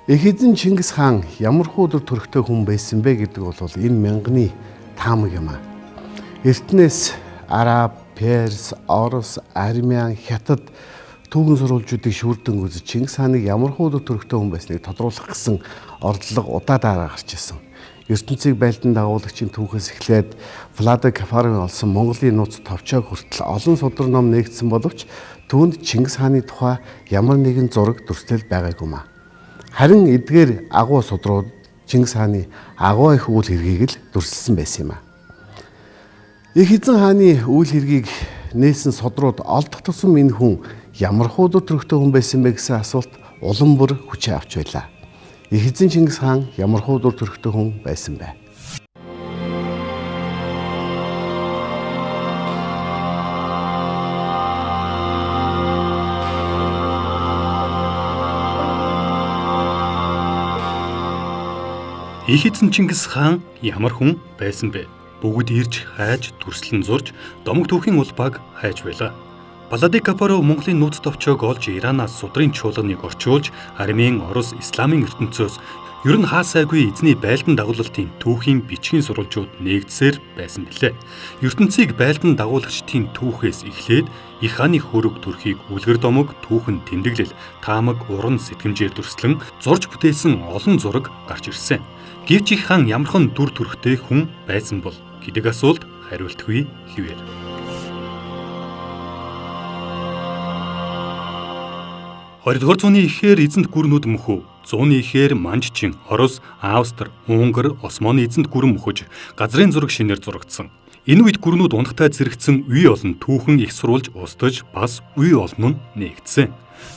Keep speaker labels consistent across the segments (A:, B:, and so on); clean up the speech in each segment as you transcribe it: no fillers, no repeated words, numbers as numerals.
A: Их эзэн Чингис хаан ямархуу өдөр төрхтэй хүн байсан бэ гэдэг бол энэ мянганы таамаг юм аа. Эртнээс Араб, Перс, Орос, Армян, Хятад түүхэн сурвалжуудыг шүрдэн үзэж Чингис хааныг ямархуу өдөр төрхтэй хүн байсныг тодруулах гэсэн ордлого удаадаараа гарч ирсэн. ертөнцийг байлдан дагуулагчийн түүхээс эхлээд Владимир Кафаровын олсон Монголын нууц товчоог хүртэл олон судар ном нээгдсэн боловч түүнд Чингис хааны тухай ямар нэгэн зураг дүрслэл байгаагүй маа. Харин эдгээр агуу судрууд Чингис хааны агуу их үйл хэргийг л дүрсэлсэн байсан юм аа. Их эзэн хааны үйл хэргийг нээсэн судрууд олдох тусам энэ хүн ямар хуудад төрхтэй хүн байсан бэ гэсэн асуулт улам бүр хүчээ авч байлаа. Их эзэн Чингис хаан ямар хуудад төрхтэй хүн байсан бэ?
B: Их эзэн Чингис хаан ямар хүн байсан бэ? Бүгд ирж хайж, дүрслэн зурж, домог түүхийн улбааг хайж байлаа. Владимир Кафаров Монголын нууц товчоог олж Иранаас судрын чуулганыг орчуулж, Армийн, Орос, Исламын ертөнцөөс ер нь хаасайгүй эзний байлдан дагуулалтын түүхийн бичгийн сурвалжууд нээгдсээр байсан билээ. ертөнцийг байлдан дагуулагчдын түүхээс эхлээд их хааны хөрөг төрхийг үлгэр домог, түүхэн тэмдэглэл, таамаг, уран сэтгэмжээр дүрслэн зурж бүтээсэн олон зураг гарч ирсэн. Гэвч их хаан ямархан дүр төрхтэй хүн байсан бол гэдэг асуулт хариултгүй хэвээр. 20-р зууны ихээр эзэнт гүрнүүд мөхөв. Зууны ихээр Манжчин, Орос, Австри, Унгар, Осмоны эзэнт гүрэн мөхөж газрын зураг шинээр зурагдсан. Энэ үед гүрнүүд унагтай зэрэгцэн үе олон түүхэн их сурвалж устж бас үе олон нь нээгдсэн.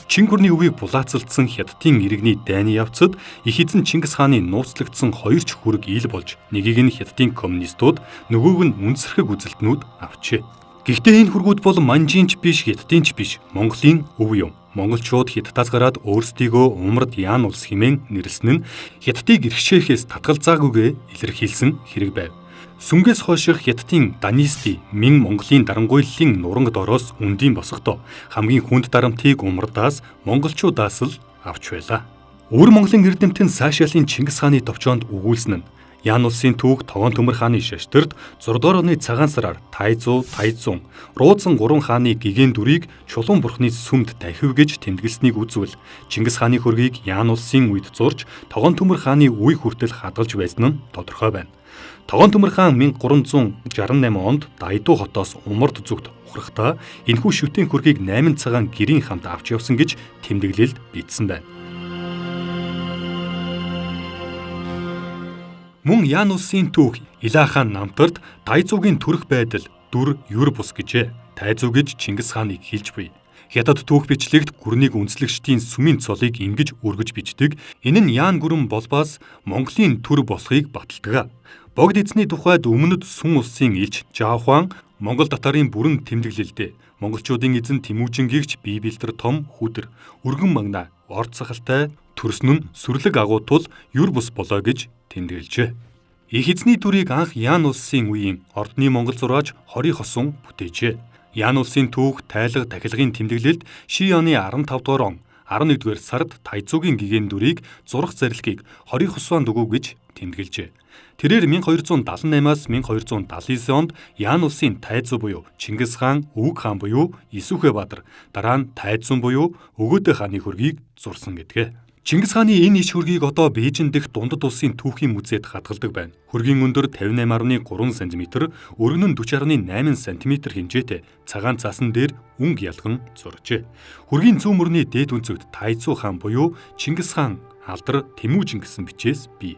B: Чин гүрний өвийг булаацалдсан Хятадын иргэний дайны явцад их эзэн Чингис хааны нууцлагдсан хоёр ч хүрэг ил болж нэгийг нь Хятадын коммунистууд, нөгөөг нь үндэсрэх үзэлтнүүд авчээ. Гэхдээ энэ хүргүүд бол Манжинч биш, Хятадынч биш, Монголын өв юм. Монголчууд Хятадаас гараад өөрсдийгөө Умард Яан улс хэмээн нэрлсэн нь Хятадыг эрхшээхээс татгалзаагүйгээ илэрхийлсэн хэрэг байв. Сүнгээс хойших Хятадын династи Мин Монголын дарангуйллын нуранг дороос үндийн босгодоо хамгийн хүнд дарамтыг Умардаас монголчуудаас л авч байлаа. Өвөр Монголын эрдэмтэн Саашаалын Чингис хааны товчоонд өгүүлсэн нь Яан улсын түүх Тогоон Төмөр хааны шаштрт 6-р оны цагаан сараар Тайзуу, Тайзун, Рууцан 3 хааны гэгэн дүрийг Чулуун бурхны сүмд дахив гэж тэмдэглэснийг үзвэл Чингис хааны хөргийг Яан улсын үед зурж Тогоон Төмөр хааны үе хүртэл хадгалж байсан нь тодорхой байна. Тогоон Төмөр хаан 1368 онд Дайдуу хотоос Умард зүгт ухрахдаа энэхүү шүтэн хөргийг 8 цагаан гэрийн хамт авч явсан гэж тэмдэглэлд бичсэн байна. Мөн Яан улсын түүх Илаа хаан намтарт Тайзуугийн төрөх байдал дүр юр бус гэжээ. Тайзуу гэж Чингис хааныг хэлж буй. Хятад түүх бичлэгт гүрнийг үндэслэгчдийн сүмийн цолыг ингэж өргөж бичдэг. Энэ нь Яан гүрэн болбоос Монголын төр болохыг баталдаг. Богд эзний тухайд өмнөд сүм улсын элч Жаохуан Монгол татарын бүрэн тэмдэглэлдээ монголчуудын эзэн Тэмүжингийгч бие бэлтэр том хүдэр өргөн магнаа орд сахалтай төрсөн нь сүрлэг агуутул юр бус болоо гэж тэмдэглэжээ. Их эзний төрийг анх Яан улсын үеийн ордны монгол зураач Хори Хосун бүтээжээ. Яан улсын түүх тайлга тахилгын тэмдэглэлд ший оны 15 дугаар он 11-р сард Тайзуугийн гэгэн дүрийг зурах зарилгыг Хори Хосун дүгүү гэж тэмдэглэжээ. Тэрээр 1278-аас 1279 онд Яан улсын Тайзуу буюу Чингис хаан, Өвөг хаан буюу Исүхэ Баатар, дараа нь Тайзун буюу Өгөөдө хааны хөргийг зурсан гэдгээ. Чингис хааны энэ иш хөргийг одоо Бээжин дэх Дундад улсын түүхийн музейд хадгалдаг байна. Хөргийн өндөр 58.3 см, өргөн нь 40.8 см хэмжээтэй цагаан цаасан дээр өнгө ялган зуржээ. Хөргийн зүүн мөрний дээд өнцөгт Тайзуу хаан буюу Чингис хаан алдар Тэмүжин гэсэн бичээс бий.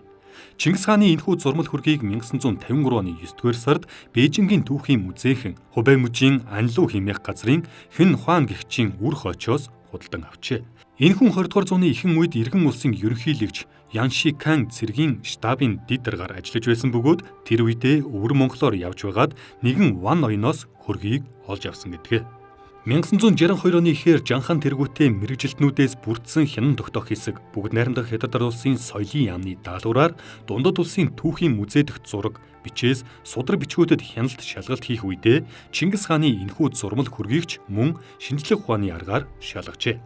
B: Чингис хааны энэхүү зурмал хөргийг 1953 оны 9-р сард Бээжингийн түүхийн музейхэн Хубэй мужийн Анлу хэмээх газрын Хэн Хуан гэгчийн үр хойчоос худалдан авчээ. Энэхүү 20-р зууны ихэнх үед Иргэн улсын ерөнхийлөгч Ян Ши Кан цэргийн штабын дэд даргаар ажиллаж байсан бөгөөд тэр үедээ өвөр Монголоор явж байгаад нэгэн Ван ноёноос хөргийг олж авсан гэдгээ. 1962 оны ихээр жанхан тэргүүтээ мэрэгжилтнүүдээс бүрдсэн хянан тогтоох хэсэг бүгд найрамдах Хятад улсын соёлын яамны даалгавраар дундад улсын түүхийн музей дэх зураг, бичээс судар бичгүүдэд хяналт шалгалт хийх үедээ Чингис хааны энэхүү зурмал хүргийгч мөн шинжлэх ухааны аргаар шалгажээ.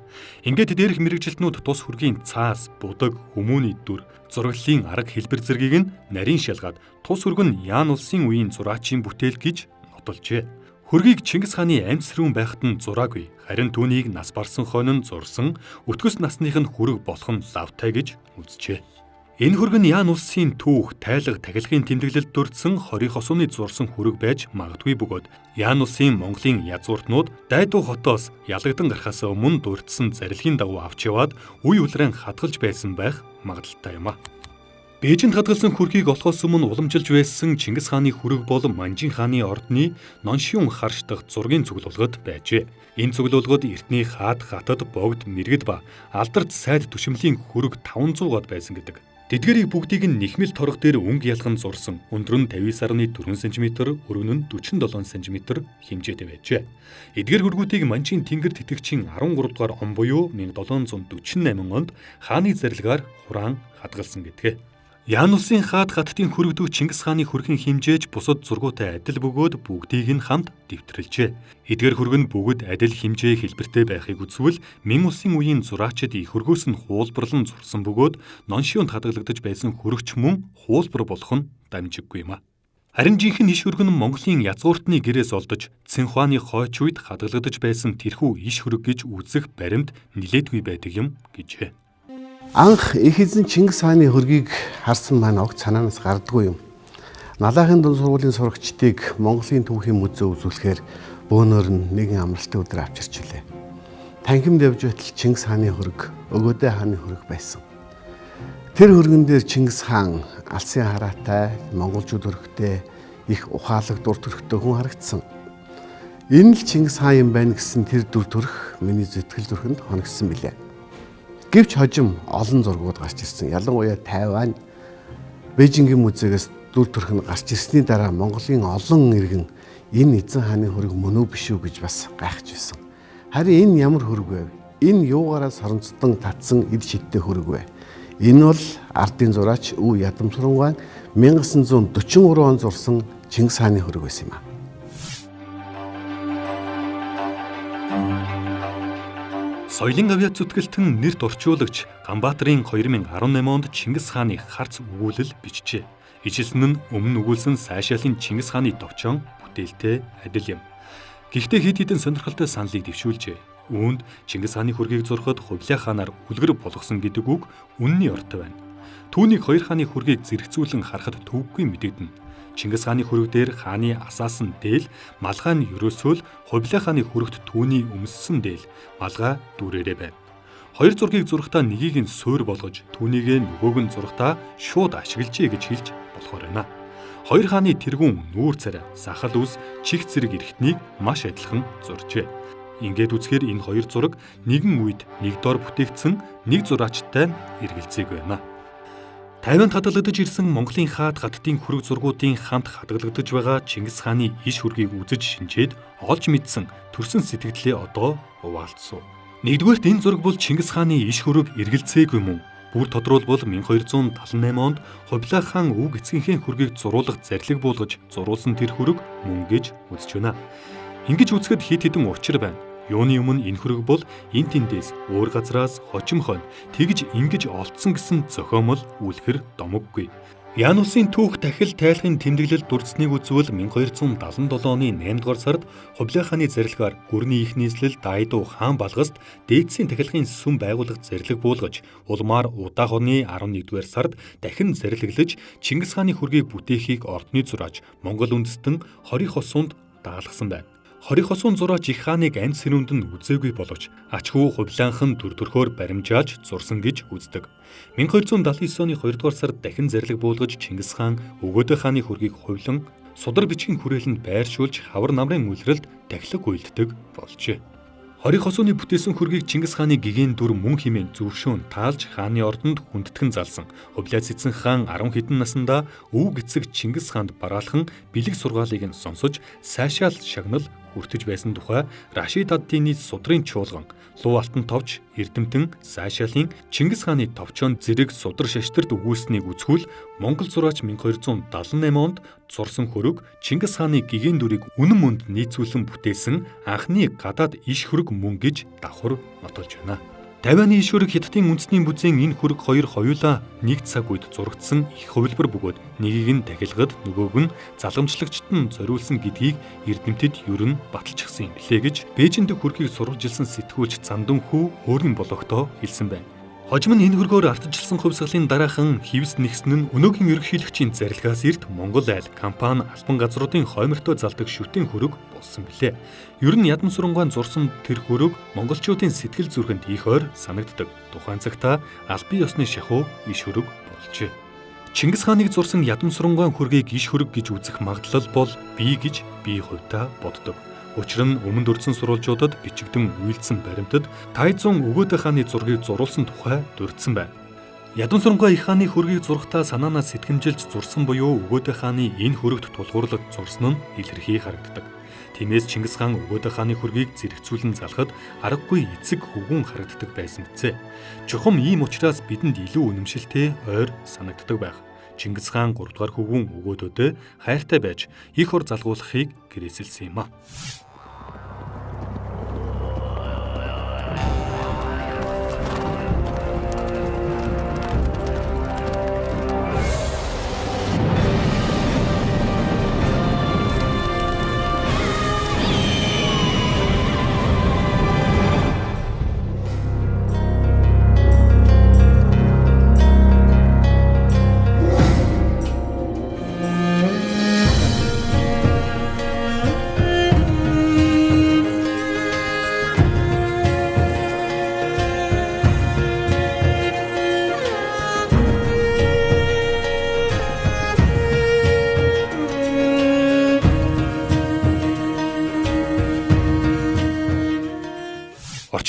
B: Ингээд дээрх мэрэгжилтнүүд тус хүргийн цаас, будаг, хүмүүний дүр, зураглалын арга хэлбэр зэргийг нь нарийн шалгаад тус хүрг нь Ян улсын үеийн зураачийн бүтээл гэж нотолжээ. Хүргийг Чингис хааны амьд сэрүүн байхад нь зураагүй, харин түүнийг нас барсан хойно нь зурсан, өтгөс насных нь хүрэг болох нь лавтай гэж үзжээ. Энэ хүрэг нь Ян улсын түүх, тайлга, тахилгын тэмдэглэлд дурдсан 20 хосууны зурсан хүрэг байж магадгүй бөгөөд Ян улсын Монголын язгууртнууд Дайдуу хотоос ялагдсан гарахаас өмнө дурдсан зарилгын дагуу авч яваад үе үлрэн хадгалж байсан байх магадaltaй юм а. Бээжинд хадгалсан хүргийг олохоос өмнө уламжилж байсан Чингис хааны хүрэг бол Манжин хааны ордны Ноншиун харш дахь зургийн цуглуулгад байжээ. Энэ цуглуулгад эртний хаад, хатад, богд, мэргэд ба алдарт сайд түшимлийн хүрэг 500-аад байсан гэдэг. Тэдгэрийг бүгдийг нь нэхмэл торох дээр өнгө ялган зурсан. Өндөр нь 50.4 см, өргөн нь 47 см хэмжээтэй байжээ. Эдгээр хүргүүдийг Манжин тэнгэр тэтгэгчийн 13 дугаар он буюу 1748 онд хааны зарилгаар хураан хадгалсан гэдгээ. Ян улсын хаад хаттын хүрэгдүү Чингис хааны хүрхийн хэмжээж бусад зургуутай адил бөгөөд бүгдийг нь хамт дэвтэрэлжээ. Эдгээр хүрэг нь бүгд адил хэмжээ хэлбэртэй байхыг үзвэл Мин улсын үеийн зураачид их хүргөөс нь хуулбарлан зурсан бөгөөд Ноншиунд хадгалагдаж байсан хүрэгч мөн хуулбар болох нь дамжиггүй юм а. Харин жинхэнэ иш хүрэг нь Монголын язгууртны гэрээс олдож Цинхуаны хойч үед хадгалагдаж байсан тэрхүү иш хүрэг гэж үзэх баримт нилээдгүй байдаг юм гэжээ.
A: Анх их эзэн Чингис хааны хөргийг харсан маань огт санаанаас гардаггүй юм. Налаахын дунд сургуулийн сурагчдыг Монголын түүхийн музей үзүүлэхээр бөөнөр нь нэгэн амралтын өдөр авчирч үлээ. Танхимд явж байтал Чингис хааны хөрг, Өгөөдөө хааны хөрг байсан. Тэр хөргөн дээр Чингис хаан алсын хараатай, монголчууд хөргтэй их ухаалаг дур төрхтэй хүн харагдсан. Энэ л Чингис хаан юм байна гэсэн тэр дүр төрх миний зүтгэл зүрхэнд хоногдсон билээ. Гэвч хожим олон зургууд гарч ирсэн. Ялангуяа Тайвань, Бээжингийн музейгээс дүр төрх нь гарч ирсний дараа Монголын олон иргэн энэ эзэн хааны хөрөг мөн үү биш үү гэж бас гайхаж байсан. Харин энэ ямар хөрөг вэ? Энэ юугаараа соронцдон татсан эд шидтэй хөрөг вэ? Энэ бол ардын зураач Өв Ядамсарван 1943 он зурсан Чингис хааны хөрөг байсан юм а.
B: Соёлын авьяа зүтгэлтэн нэрт орчуулагч Ганбаатарын 2018 онд Чингис хааны харц өгүүлэл бичжээ. Ижилсэн нь өмнө өгүүлсэн сайшаалын Чингис хааны товчон бүтээлтэй адил юм. Гэхдээ хэд хэдэн сонирхолтой саналыг дэвшүүлжээ. Үүнд Чингис хааны хүргийг зурхад Хувлаа хаанаар үлгэр болгосон гэдэг үг үнний ортой байна. Түүнийг хоёр хааны хүргийг зэрэгцүүлэн харахад төвөггүй мэдэгдэнэ. Чингис хааны хүрэг дээр хааны асаасан дээл, малгай нь ерөөсөө л Хувлаа хааны хүрэгт түүний өмссөн дээл, малгай дүүрээрээ байна. Хоёр зургийг зурхтаа нэгийг нь суурь болгож, түүнийгээ нөгөөг нь зурхтаа шууд ашиглажээ гэж хэлж болохоор байна. Хоёр хааны тэргүүн, нүүр царай, сахал үс, чих зэрэг эрэхтнийг маш адилхан зуржээ. Ингээд үзэхээр энэ хоёр зураг нэгэн үед нэг дор бүтээгдсэн нэг зураачтай эргэлзээг байна. Тайванд хадгалагдаж ирсэн Монголын хаад хаттын хүрэг зургуудын хамт хадгалагдаж байгаа Чингис хааны иш хүргийг үзэж шинжээд олж мэдсэн төрсөн сэтгэлдээ одоо хуваалцсан. Нэгдүгээрт энэ зураг бол Чингис хааны иш хүрэг эргэлзээгүй мөн. Бүр тодруулбал 1278 онд Хувлаа хаан Өв эцгийнхээ хүргийг зуруулах зарлиг буулгаж зуруулсан тэр хүрэг мөн гэж үзэж байна. Ингэж үзэхэд хэд хэдэн учир байна. Юуны өмнө энэ хүрэг бол эн тэндээс өөр газраас хожим хонь тэгж ингэж олдсон гэсэн зохиомол үлэхэр домоггүй. Ян улсын түүх тахил тайлгын тэмдэглэлд дурдсныг үзвэл 1277 оны 8 дугаар сард Хувлаа хааны зарилгаар гүрний их нийслэл Дайдуу хаан балгаст дээдсийн тахилгын сүм байгуулах зарлиг буулгаж улмаар Удаах оны 11 дугаар сард дахин зарилглаж Чингис хааны хүргийг бүтээхийг ордны зураач Монгол үндэстэн Хорих хосуунд дагалгасан байна. Хорих хосуун зураач их хааныг амьд сэрүүнд нь үзээгүй боловч ачхүү Хувлаанхан дүр төрхөөр баримжааж зурсан гэж үздэг. 1279 оны 2 дугаар сард дахин зарлиг буулгаж Чингис хаан Өгөөдөө хааны хүргийг хувлан судар бичгийн хүрээлэнд байршуулж хавар намрын үлрэлд тахилга үйлддэг болжээ. Хорих хосууны бүтээсэн хүргийг Чингис хааны гигийн дүр мөн химэн зөвшөөн таалж хааны ордонд хүндэтгэн залсан. Хувлаа цэцэн хаан 10 хэдэн наснда Өв эцэг Чингис хаанд бараалхан бэлэг сургаалыг нь сонсож сайшаал шагнал өртөж байсан тухай Рашид ад-Дины судрын чуулган, Луу алтан товч, Эрдэмтэн, Сайшаалын Чингис хааны товчоон зэрэг судар шаштрт өгүүлсэнийг үзэхүүл Монгол зураач 1278 онд зурсан хөрөг Чингис хааны гэгээн дүрийг үнэн мөнд нийцүүлэн бүтээсэн анхны гадаад иш хөрөг мөн гэж давхар нотолж байна. 50-ны иш хөрөг Хятадын үндэсний бүзэн энэ хөрөг хоёр хоёулаа нэг цаг үед зурагдсан их хувилбар бөгөөд нэгийг нь дахилгад нөгөөг нь залгамжлагчд нь зориулсан гэдгийг эрдэмтэд ер нь баталчихсан юм билээ гэж Бээжинд хөргийг сурвалжилсан сэтгүүлч Цандунхүү өөрийн блогтоо хэлсэн байна. Хожим нь энэ хөргөөр ардчилсан хувьсгалын дараахан хивс нэгсэн нь өнөөгийн ерөнхийлөгчийн зарилгаас эрт Монгол айл компани албан газруудын хоймортой залдаг шүтэн хөрөг болсон билээ. Ер нь ядам сурангаан зурсан тэр хөрөг монголчуудын сэтгэл зүрхэнд их ойр санагддаг. Тухайн цагта албан ёсны шахуу иш хөрөг болжээ. Чингис хааныг зурсан ядам сурангаан хөргийг иш хөрөг гэж үзэх магадлал бол бий гэж би хувьдаа боддог. Учир нь өмнө дурдсан сурвалжуудад бичигдэн үйлдсэн баримтад Тайзун Өгөөдө хааны зургийг зурулсан тухай дурдсан байна. Ядам сурангаа их хааны хөргийг зурхтаа санаанаас сэтгэмжилж зурсан буюу Өгөөдө хааны энэ хөрөгт тулгуурлаж зурсан нь илэрхий харагддаг. Тиймээс Чингис хаан Өгөөдө хааны хөргийг зэрэгцүүлэн залхад аргагүй эцэг хөвгүн харагддаг байсан биз. Чухам ийм учраас бидэнд илүү үнэмшилтэй ойр санагддаг байх. Чингис хаан 3 дугаар хөвгүн Өгөөдөдөө хайртай байж их ор залгуулахыг гэрээсэлсэн юм а.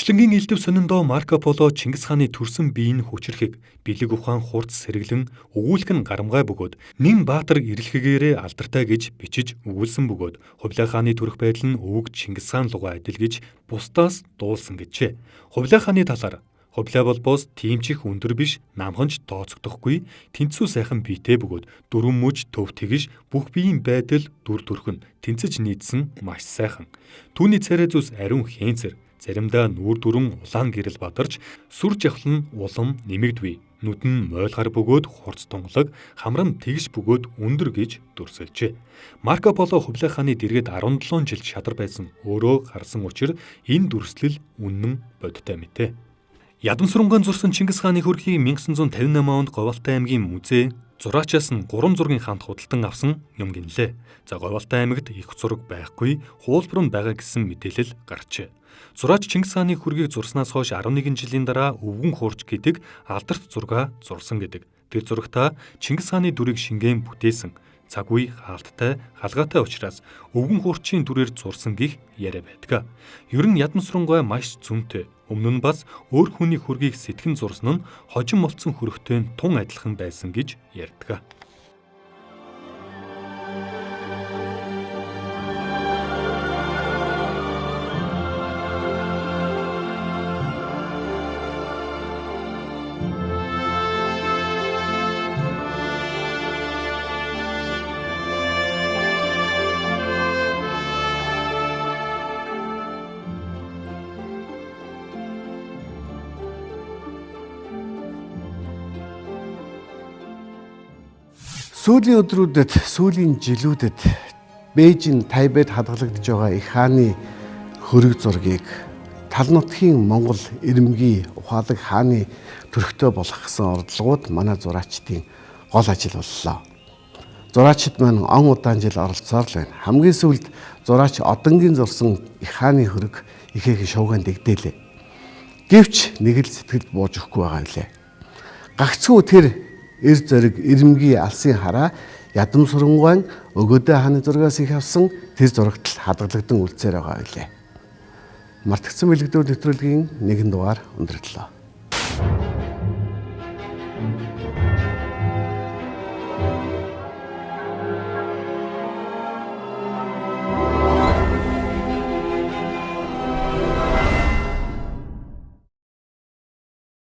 B: Орчлонгийн элдв сониндоо Марко Поло Чингис хааны төрсөн биеийн хүчрэхийг бэлэг ухаан хурц сэргэлэн өгүүлэх нь гарамгай бөгөөд Нэн Баатар ирэлхэгээрээ алдартай гэж бичиж өгүүлсэн бөгөөд Хувлай хааны төрөх байдал нь өвөг Чингис хаан лугаа адил гэж бусдаас дуулсан гэжээ. Хувлай хааны талаар Хувлай болбоос тиймчих өндөр биш, намханч тооцогдохгүй, тэнцүү сайхан биетэй бөгөөд дөрвөн мөж төв тэгж бүх биеийн байдал дүр төрхөн тэнцэж нийцсэн маш сайхан. Түүний царай зүс ариун хээнцэр, заримдаа нүүр дүрэн улаан гэрэл бадарч, сүр жавхлан улам нэмэгдвэ. Нүд нь мойлгар бөгөөд хурц тунгалаг, хамрам тэгш бөгөөд өндөр гэж дүрсэлжээ. Марко Поло Хувлай хааны дэргэд 17 жил шадар байсан өөрөө харсан учраас энэ дүрслэл үнэн бодтой мэтэ. Ядам сурангаан зурсан Чингис хааны хөргийг 1958 онд Говьалтай аймгийн музей зураачаас нь 3 зургийн хамт худалдан авсан юм гинлээ. За Говьалтай аймагт их зураг байхгүй, хуулбар нь байгаа гэсэн мэдээлэл гарчээ. Зураач Чингис хааны хөргийг зурснаас хойш 11 жилийн дараа өвгөн хуурч гэдэг алдарт зураг зурсан гэдэг. Тэр зурагтаа Чингис хааны дүрийг шингээн бүтээсэн. Цаг үе хаалттай, халгаатай учраас өвгөн хуурчийн дүрээр зурсан гих яриа байдаг. Ер нь ядам сурангаа маш зөнтэй. Өмнө нь бас өөр хүний хөргийг сэтгэн зурсан нь хожим болцсон хөрөгтэй тун адилхан байсан гэж ярьдаг.
A: Сүүлийн өдрүүдэд, сүүлийн жилүүдэд Бээжин, Тайбэд хадгалагдж байгаа их хааны хөрөг зургийг тал нутгийн Монгол ирэмгийн ухаалаг хааны төрхтөө болгосон ордлогууд манай зураачдын гол ажил боллоо. Зураачид маань он удаан жил оролцоор л байна. Хамгийн сүүлд зураач одонгийн зурсан их хааны хөрөг ихээхэн шуугаан дэгдээлээ. Гэвч нэг л сэтгэлд бууж өгөхгүй байгаа билээ. Гагцхүү тэр эр зориг ирэмгийн алсын хараа ядам сурангаан Өгөөдө хааны зургаас их авсан тэр зурагт хадгалагдсан үлцээр байгаа билээ. Мартагдсан бэлэгдүүр нэвтрүүлгийн нэгэн дугаар өндөрлөө.